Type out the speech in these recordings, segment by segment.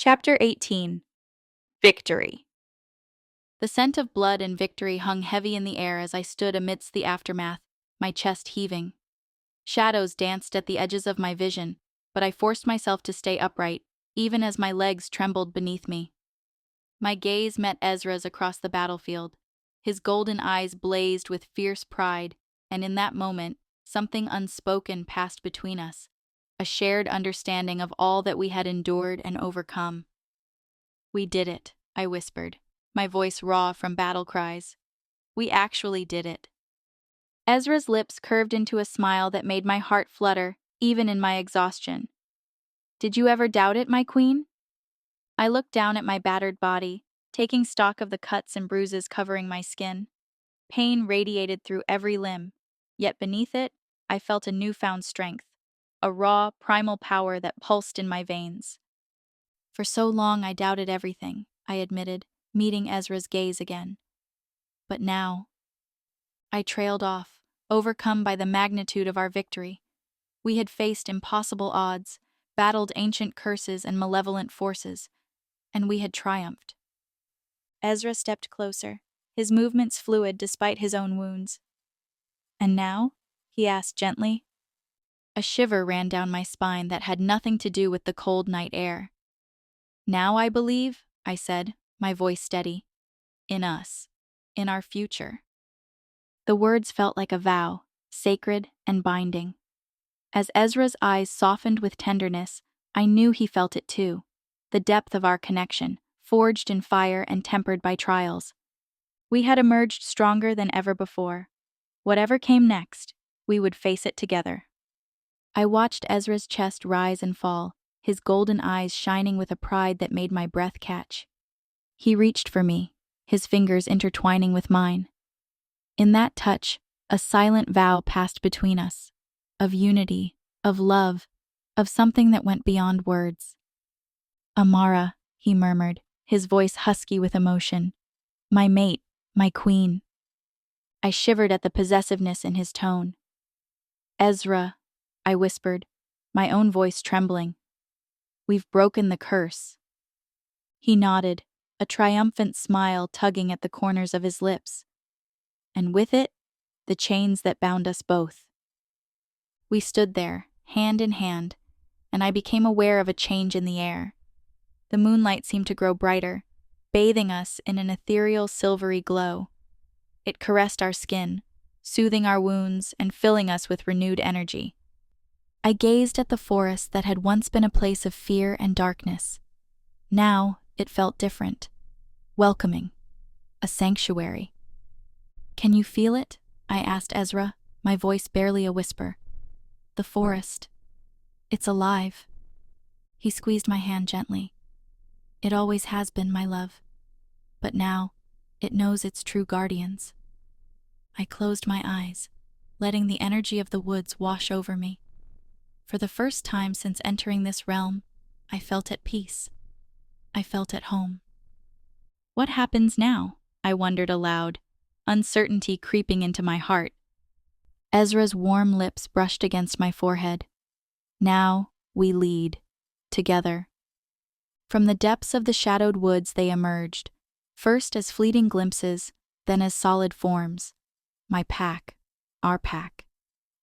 Chapter 18. Victory. The scent of blood and victory hung heavy in the air as I stood amidst the aftermath, my chest heaving. Shadows danced at the edges of my vision, but I forced myself to stay upright, even as my legs trembled beneath me. My gaze met Ezra's across the battlefield. His golden eyes blazed with fierce pride, and in that moment, something unspoken passed between us, a shared understanding of all that we had endured and overcome. "We did it," I whispered, my voice raw from battle cries. "We actually did it." Ezra's lips curved into a smile that made my heart flutter, even in my exhaustion. "Did you ever doubt it, my queen?" I looked down at my battered body, taking stock of the cuts and bruises covering my skin. Pain radiated through every limb, yet beneath it, I felt a newfound strength, a raw, primal power that pulsed in my veins. "For so long I doubted everything," I admitted, meeting Ezra's gaze again. "But now—" I trailed off, overcome by the magnitude of our victory. We had faced impossible odds, battled ancient curses and malevolent forces, and we had triumphed. Ezra stepped closer, his movements fluid despite his own wounds. "And now?" he asked gently. A shiver ran down my spine that had nothing to do with the cold night air. "Now I believe," I said, my voice steady, "in us, in our future." The words felt like a vow, sacred and binding. As Ezra's eyes softened with tenderness, I knew he felt it too, the depth of our connection, forged in fire and tempered by trials. We had emerged stronger than ever before. Whatever came next, we would face it together. I watched Ezra's chest rise and fall, his golden eyes shining with a pride that made my breath catch. He reached for me, his fingers intertwining with mine. In that touch, a silent vow passed between us, of unity, of love, of something that went beyond words. "Amara," he murmured, his voice husky with emotion. "My mate, my queen." I shivered at the possessiveness in his tone. "Ezra," I whispered, my own voice trembling. "We've broken the curse." He nodded, a triumphant smile tugging at the corners of his lips. And with it, the chains that bound us both. We stood there, hand in hand, and I became aware of a change in the air. The moonlight seemed to grow brighter, bathing us in an ethereal silvery glow. It caressed our skin, soothing our wounds and filling us with renewed energy. I gazed at the forest that had once been a place of fear and darkness. Now it felt different, welcoming, a sanctuary. "Can you feel it?" I asked Ezra, my voice barely a whisper. "The forest. It's alive." He squeezed my hand gently. "It always has been, my love. But now, it knows its true guardians." I closed my eyes, letting the energy of the woods wash over me. For the first time since entering this realm, I felt at peace. I felt at home. What happens now? I wondered aloud, uncertainty creeping into my heart. Ezra's warm lips brushed against my forehead. "Now we lead, together." From the depths of the shadowed woods they emerged, first as fleeting glimpses, then as solid forms. My pack, our pack.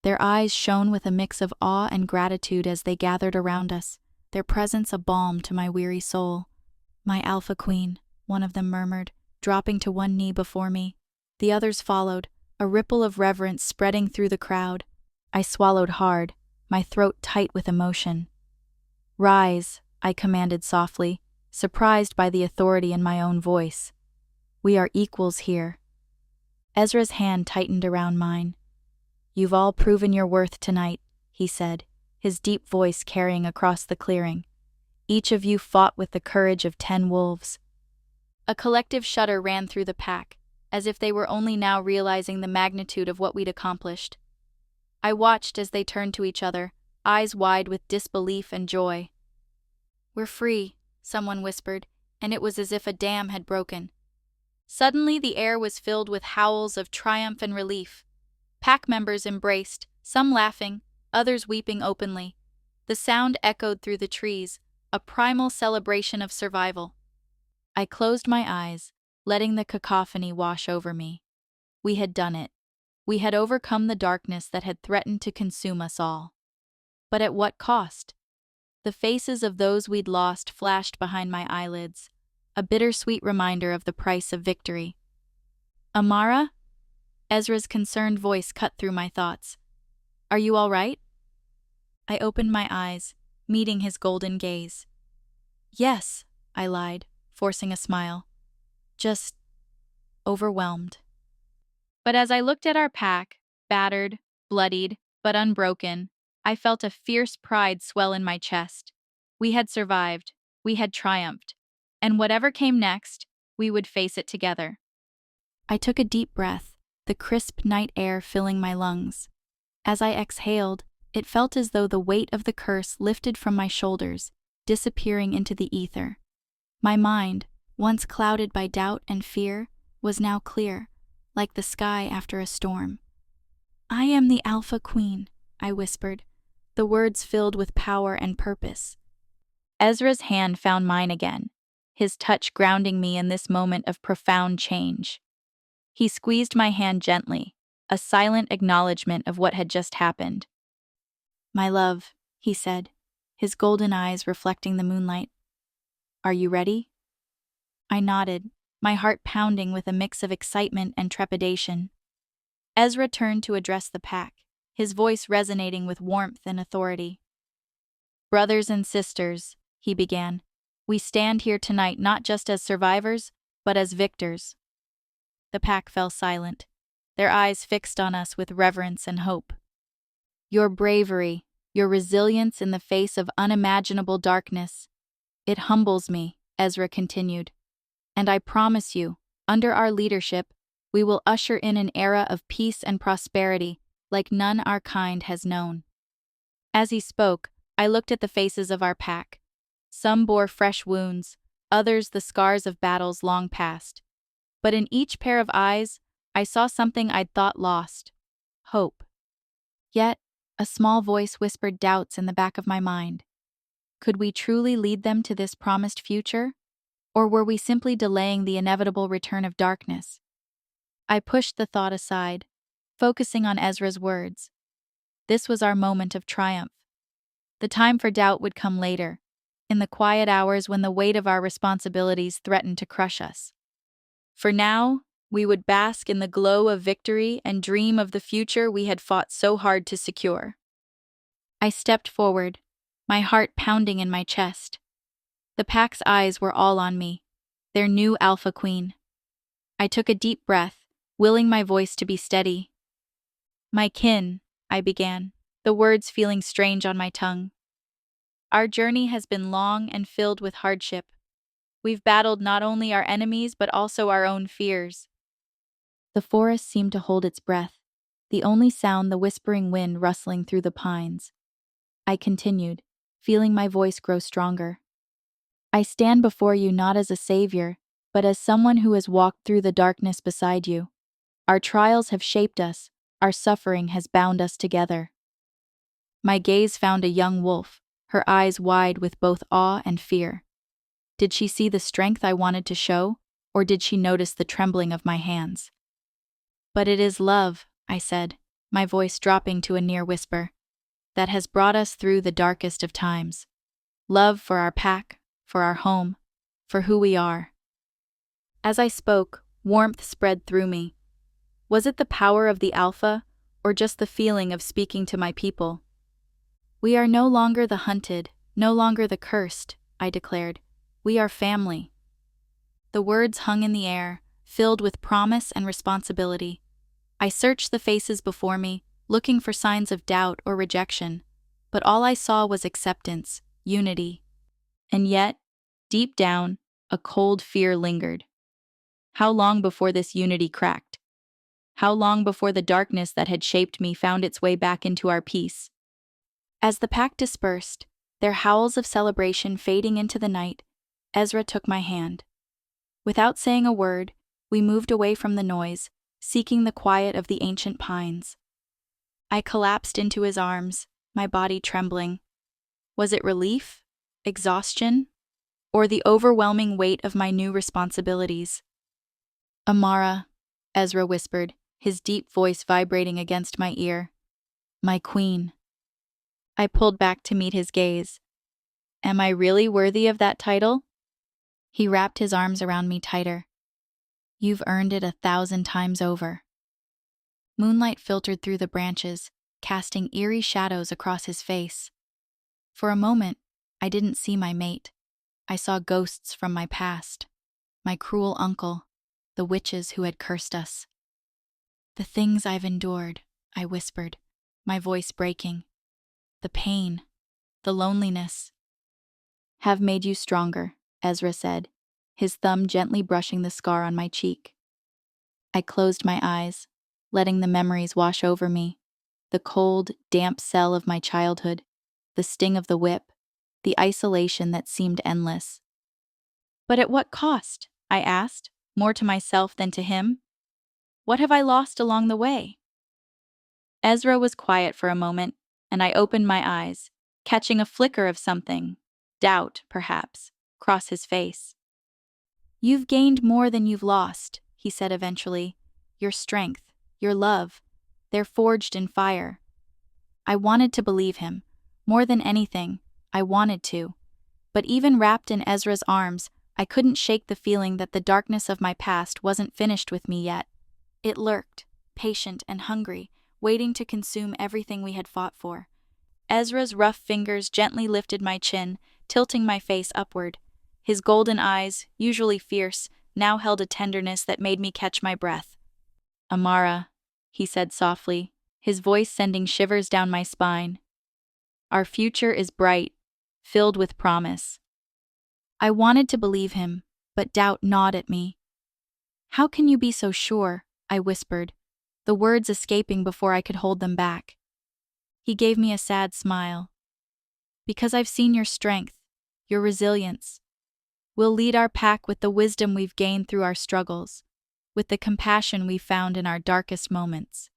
Their eyes shone with a mix of awe and gratitude as they gathered around us, their presence a balm to my weary soul. "My alpha queen," one of them murmured, dropping to one knee before me. The others followed, a ripple of reverence spreading through the crowd. I swallowed hard, my throat tight with emotion. "Rise," I commanded softly, surprised by the authority in my own voice. "We are equals here." Ezra's hand tightened around mine. "You've all proven your worth tonight," he said, his deep voice carrying across the clearing. "Each of you fought with the courage of 10 wolves." A collective shudder ran through the pack, as if they were only now realizing the magnitude of what we'd accomplished. I watched as they turned to each other, eyes wide with disbelief and joy. "We're free," someone whispered, and it was as if a dam had broken. Suddenly the air was filled with howls of triumph and relief. Pack members embraced, some laughing, others weeping openly. The sound echoed through the trees, a primal celebration of survival. I closed my eyes, letting the cacophony wash over me. We had done it. We had overcome the darkness that had threatened to consume us all. But at what cost? The faces of those we'd lost flashed behind my eyelids, a bittersweet reminder of the price of victory. Amara? Ezra's concerned voice cut through my thoughts. Are you all right? I opened my eyes, meeting his golden gaze. Yes, I lied, forcing a smile. Just overwhelmed. But as I looked at our pack, battered, bloodied, but unbroken, I felt a fierce pride swell in my chest. We had survived, we had triumphed, and whatever came next, we would face it together. I took a deep breath, the crisp night air filling my lungs. As I exhaled, it felt as though the weight of the curse lifted from my shoulders, disappearing into the ether. My mind, once clouded by doubt and fear, was now clear, like the sky after a storm. I am the Alpha Queen, I whispered, the words filled with power and purpose. Ezra's hand found mine again, his touch grounding me in this moment of profound change. He squeezed my hand gently, a silent acknowledgement of what had just happened. My love, he said, his golden eyes reflecting the moonlight. Are you ready? I nodded, my heart pounding with a mix of excitement and trepidation. Ezra turned to address the pack, his voice resonating with warmth and authority. Brothers and sisters, he began, we stand here tonight not just as survivors, but as victors. The pack fell silent, their eyes fixed on us with reverence and hope. Your bravery, your resilience in the face of unimaginable darkness. It humbles me, Ezra continued. And I promise you, under our leadership, we will usher in an era of peace and prosperity like none our kind has known. As he spoke, I looked at the faces of our pack. Some bore fresh wounds, others the scars of battles long past. But in each pair of eyes, I saw something I'd thought lost: hope. Yet, a small voice whispered doubts in the back of my mind. Could we truly lead them to this promised future? Or were we simply delaying the inevitable return of darkness? I pushed the thought aside, focusing on Ezra's words. This was our moment of triumph. The time for doubt would come later, in the quiet hours when the weight of our responsibilities threatened to crush us. For now, we would bask in the glow of victory and dream of the future we had fought so hard to secure. I stepped forward, my heart pounding in my chest. The pack's eyes were all on me, their new Alpha Queen. I took a deep breath, willing my voice to be steady. My kin, I began, the words feeling strange on my tongue. Our journey has been long and filled with hardship. We've battled not only our enemies but also our own fears. The forest seemed to hold its breath, the only sound the whispering wind rustling through the pines. I continued, feeling my voice grow stronger. I stand before you not as a savior, but as someone who has walked through the darkness beside you. Our trials have shaped us, our suffering has bound us together. My gaze found a young wolf, her eyes wide with both awe and fear. Did she see the strength I wanted to show, or did she notice the trembling of my hands? But it is love, I said, my voice dropping to a near whisper, that has brought us through the darkest of times. Love for our pack, for our home, for who we are. As I spoke, warmth spread through me. Was it the power of the Alpha, or just the feeling of speaking to my people? We are no longer the hunted, no longer the cursed, I declared. We are family. The words hung in the air, filled with promise and responsibility. I searched the faces before me, looking for signs of doubt or rejection, but all I saw was acceptance, unity. And yet, deep down, a cold fear lingered. How long before this unity cracked? How long before the darkness that had shaped me found its way back into our peace? As the pack dispersed, their howls of celebration fading into the night, Ezra took my hand. Without saying a word, we moved away from the noise, seeking the quiet of the ancient pines. I collapsed into his arms, my body trembling. Was it relief? exhaustion, or the overwhelming weight of my new responsibilities? Amara, Ezra whispered, his deep voice vibrating against my ear. My queen. I pulled back to meet his gaze. Am I really worthy of that title? He wrapped his arms around me tighter. You've earned it 1,000 times over. Moonlight filtered through the branches, casting eerie shadows across his face. For a moment, I didn't see my mate. I saw ghosts from my past. My cruel uncle, the witches who had cursed us. The things I've endured, I whispered, my voice breaking. The pain, the loneliness, have made you stronger, Ezra said, his thumb gently brushing the scar on my cheek. I closed my eyes, letting the memories wash over me. The cold, damp cell of my childhood, the sting of the whip, the isolation that seemed endless. But at what cost? I asked, more to myself than to him. What have I lost along the way? Ezra was quiet for a moment, and I opened my eyes, catching a flicker of something, doubt, perhaps, cross his face. You've gained more than you've lost, he said eventually. Your strength, your love, they're forged in fire. I wanted to believe him. More than anything, I wanted to. But even wrapped in Ezra's arms, I couldn't shake the feeling that the darkness of my past wasn't finished with me yet. It lurked, patient and hungry, waiting to consume everything we had fought for. Ezra's rough fingers gently lifted my chin, tilting my face upward. His golden eyes, usually fierce, now held a tenderness that made me catch my breath. Amara, he said softly, his voice sending shivers down my spine. Our future is bright, filled with promise. I wanted to believe him, but doubt gnawed at me. How can you be so sure? I whispered, the words escaping before I could hold them back. He gave me a sad smile. Because I've seen your strength, your resilience. We'll lead our pack with the wisdom we've gained through our struggles, with the compassion we found in our darkest moments.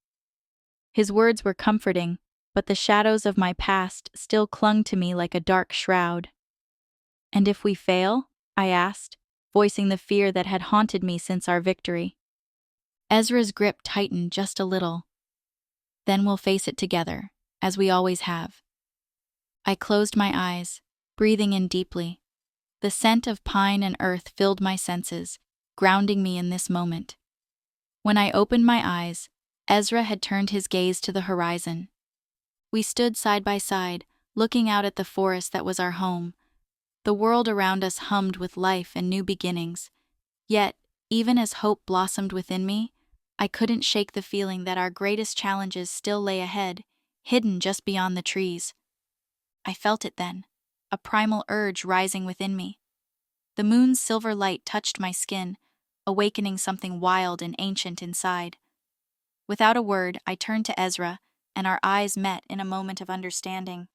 His words were comforting, but the shadows of my past still clung to me like a dark shroud. And if we fail? I asked, voicing the fear that had haunted me since our victory. Ezra's grip tightened just a little. Then we'll face it together, as we always have. I closed my eyes, breathing in deeply. The scent of pine and earth filled my senses, grounding me in this moment. When I opened my eyes, Ezra had turned his gaze to the horizon. We stood side by side, looking out at the forest that was our home. The world around us hummed with life and new beginnings. Yet, even as hope blossomed within me, I couldn't shake the feeling that our greatest challenges still lay ahead, hidden just beyond the trees. I felt it then, a primal urge rising within me. The moon's silver light touched my skin, awakening something wild and ancient inside. Without a word, I turned to Ezra, and our eyes met in a moment of understanding.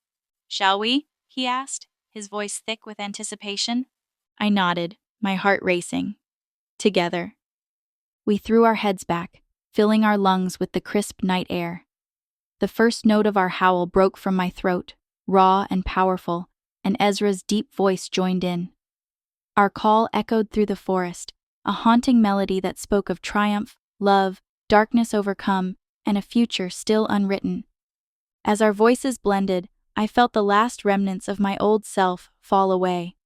"Shall we?" he asked, his voice thick with anticipation. I nodded, my heart racing. Together. We threw our heads back, filling our lungs with the crisp night air. The first note of our howl broke from my throat, raw and powerful, and Ezra's deep voice joined in. Our call echoed through the forest, a haunting melody that spoke of triumph, love, darkness overcome, and a future still unwritten. As our voices blended, I felt the last remnants of my old self fall away.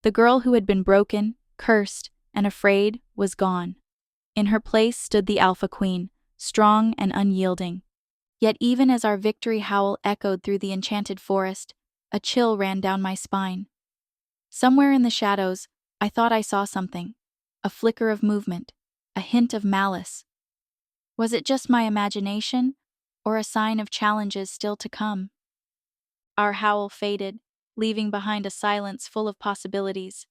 The girl who had been broken, cursed, and afraid was gone. In her place stood the Alpha Queen, strong and unyielding. Yet even as our victory howl echoed through the enchanted forest, a chill ran down my spine. Somewhere in the shadows, I thought I saw something, a flicker of movement, a hint of malice. Was it just my imagination, or a sign of challenges still to come? Our howl faded, leaving behind a silence full of possibilities.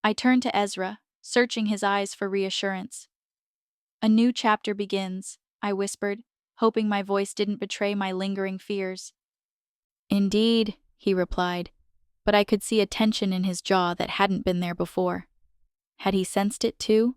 I turned to Ezra, searching his eyes for reassurance. "A new chapter begins," I whispered, hoping my voice didn't betray my lingering fears. "Indeed," he replied, but I could see a tension in his jaw that hadn't been there before. Had he sensed it too?